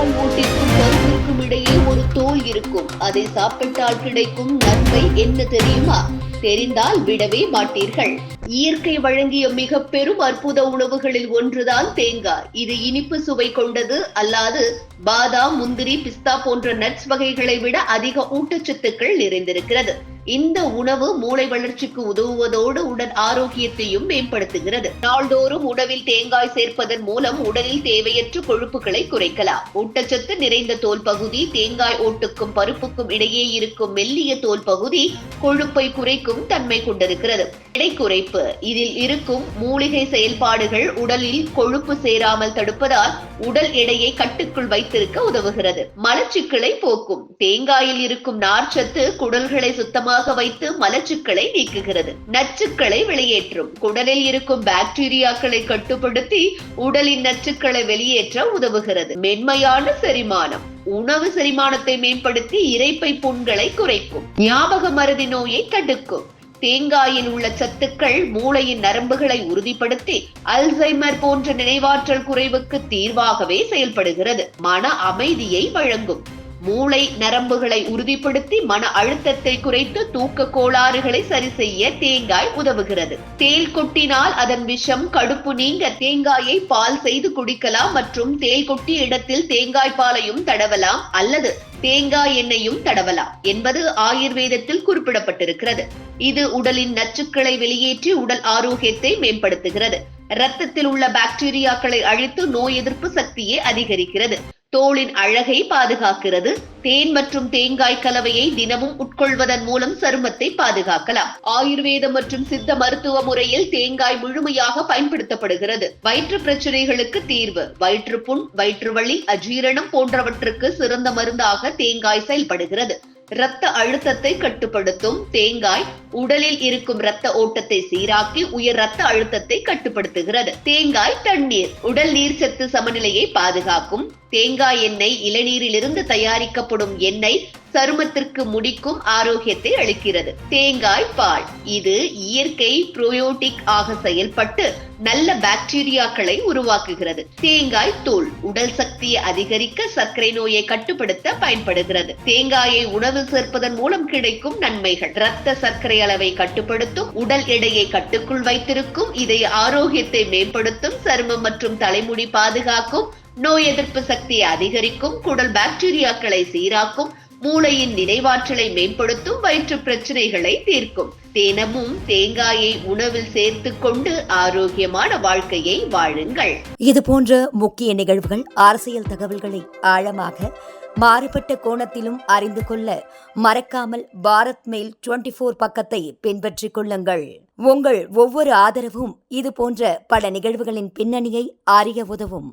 தேங்காய் ஓட்டிற்கும் பருப்புக்கும் இடையே ஒரு தோல் இருக்கும். அதை சாப்பிட்டால் கிடைக்கும் நன்மை என்ன தெரியுமா? தெரிந்தால் விடவே மாட்டீர்கள். இயற்கை வழங்கிய மிக பெரும் அற்புத உணவுகளில் ஒன்றுதான் தேங்காய். இது இனிப்பு சுவை கொண்டது அல்லாது பாதாம், முந்திரி, பிஸ்தா போன்ற நட்ஸ் வகைகளை விட அதிக ஊட்டச்சத்துக்கள் நிறைந்திருக்கிறது. இந்த உணவு மூளை வளர்ச்சிக்கு உதவுவதோடு உடல் ஆரோக்கியத்தையும் மேம்படுத்துகிறது. நாள்தோறும் உணவில் தேங்காய் சேர்ப்பதன் மூலம் உடலில் தேவையற்ற கொழுப்புகளை குறைக்கலாம். ஊட்டச்சத்து நிறைந்த தோல் பகுதி தேங்காய் ஓட்டுக்கும் பருப்புக்கும் இடையே இருக்கும் மெல்லிய தோல் பகுதி கொழுப்பை குறைக்கும் தன்மை கொண்டிருக்கிறது. எடை குறைப்பு. இதில் இருக்கும் மூலிகை செயல்பாடுகள் உடலில் கொழுப்பு சேராமல் தடுப்பதால் உடல் எடையை கட்டுக்குள் வைத்திருக்க உதவுகிறது. மலச்சிக்கலை போக்கும். தேங்காயில் இருக்கும் நார்ச்சத்து குடல்களை சுத்தமாக வைத்து மலச்சிக்கலை நீக்குகிறது. நச்சுக்களை வெளியேற்றும். குடலில் இருக்கும் பாக்டீரியாக்களை கட்டுப்படுத்தி உடலின் நச்சுக்களை வெளியேற்ற உதவுகிறது. மென்மையான செரிமானம். உணவு செரிமானத்தை மேம்படுத்தி இரைப்பை புண்களை குறைக்கும். ஞாபக மறதி நோயை தடுக்கும். தேங்காயில் உள்ள சத்துக்கள் மூளையின் நரம்புகளை உறுதிப்படுத்தி அல்சைமர் போன்ற நினைவாற்றல் குறைவுக்கு தீர்வாகவே செயல்படுகிறது. மன அமைதியை வழங்கும். மூளை நரம்புகளை உறுதிப்படுத்தி மன அழுத்தத்தை குறைத்து தூக்க கோளாறுகளை சரி செய்ய தேங்காய் உதவுகிறது. தேல் கொட்டினால் அதன் விஷம் கடுப்பு நீங்க தேங்காயை பால் செய்து குடிக்கலாம் மற்றும் தேல் கொட்டிய இடத்தில் தேங்காய் பாலையும் தடவலாம் அல்லது தேங்காய் எண்ணெயும் தடவலாம் என்பது ஆயுர்வேதத்தில் குறிப்பிடப்பட்டிருக்கிறது. இது உடலின் நச்சுக்களை வெளியேற்றி உடல் ஆரோக்கியத்தை மேம்படுத்துகிறது. இரத்தத்தில் உள்ள பாக்டீரியாக்களை அழித்து நோய் எதிர்ப்பு சக்தியை அதிகரிக்கிறது. தோலின் அழகை பாதுகாக்கிறது. தேன் மற்றும் தேங்காய் கலவையை தினமும் உட்கொள்வதன் மூலம் சருமத்தை பாதுகாக்கலாம். ஆயுர்வேதம் மற்றும் சித்த மருத்துவ முறையில் தேங்காய் முழுமையாக பயன்படுத்தப்படுகிறது. வயிற்று பிரச்சனைகளுக்கு தீர்வு. வயிற்றுப்புண், வயிற்று வலி, அஜீரணம் போன்றவற்றுக்கு சிறந்த மருந்தாக தேங்காய் செயல்படுகிறது. இரத்த அழுத்தத்தை கட்டுப்படுத்தும். தேங்காய் உடலில் இருக்கும் இரத்த ஓட்டத்தை சீராக்கி உயர் இரத்த அழுத்தத்தை கட்டுப்படுத்துகிறது. தேங்காய் தண்ணீர். உடல் நீர்ச்சத்து சமநிலையை பாதுகாக்கும். தேங்காய் எண்ணெய் இளநீரிலிருந்து தயாரிக்கப்படும் எண்ணெய் சருமத்திற்கு முடிக்கும் ஆரோக்கியத்தை அளிக்கிறது. தேங்காய் பால். இது இயற்கை புரோயோட்டிக் ஆக செயல்பட்டு நல்ல பாக்டீரியாக்களை உருவாக்குகிறது. தேங்காய் தூள். உடல் சக்தியை அதிகரிக்க, சர்க்கரை நோயை கட்டுப்படுத்த பயன்படுகிறது. தேங்காயை உணவில் சேர்ப்பதன் மூலம் கிடைக்கும் நன்மைகள். இரத்த சர்க்கரை அளவை கட்டுப்படுத்தும். உடல் எடையை கட்டுக்குள் வைத்திருக்கும். இதய ஆரோக்கியத்தை மேம்படுத்தும். சருமம் மற்றும் தலைமுடி பாதுகாக்கும். நோய் எதிர்ப்பு சக்தியை அதிகரிக்கும். குடல் பாக்டீரியாக்களை சீராக்கும். மூளையின் நினைவாற்றலை மேம்படுத்தும். வயிற்று பிரச்சனைகளை தீர்க்கும். தினமும் தேங்காயை உணவில் சேர்த்து கொண்டு ஆரோக்கியமான வாழ்க்கையை வாழுங்கள். இது போன்ற முக்கிய நிகழ்வுகள், அரசியல் தகவல்களை ஆழமாக மாறுபட்ட கோணத்திலும் அறிந்து கொள்ள மறக்காமல் பாரத் மெயில் 24 பக்கத்தை பின்பற்றிக் கொள்ளுங்கள். உங்கள் ஒவ்வொரு ஆதரவும் இது போன்ற பல நிகழ்வுகளின் பின்னணியை அறிய உதவும்.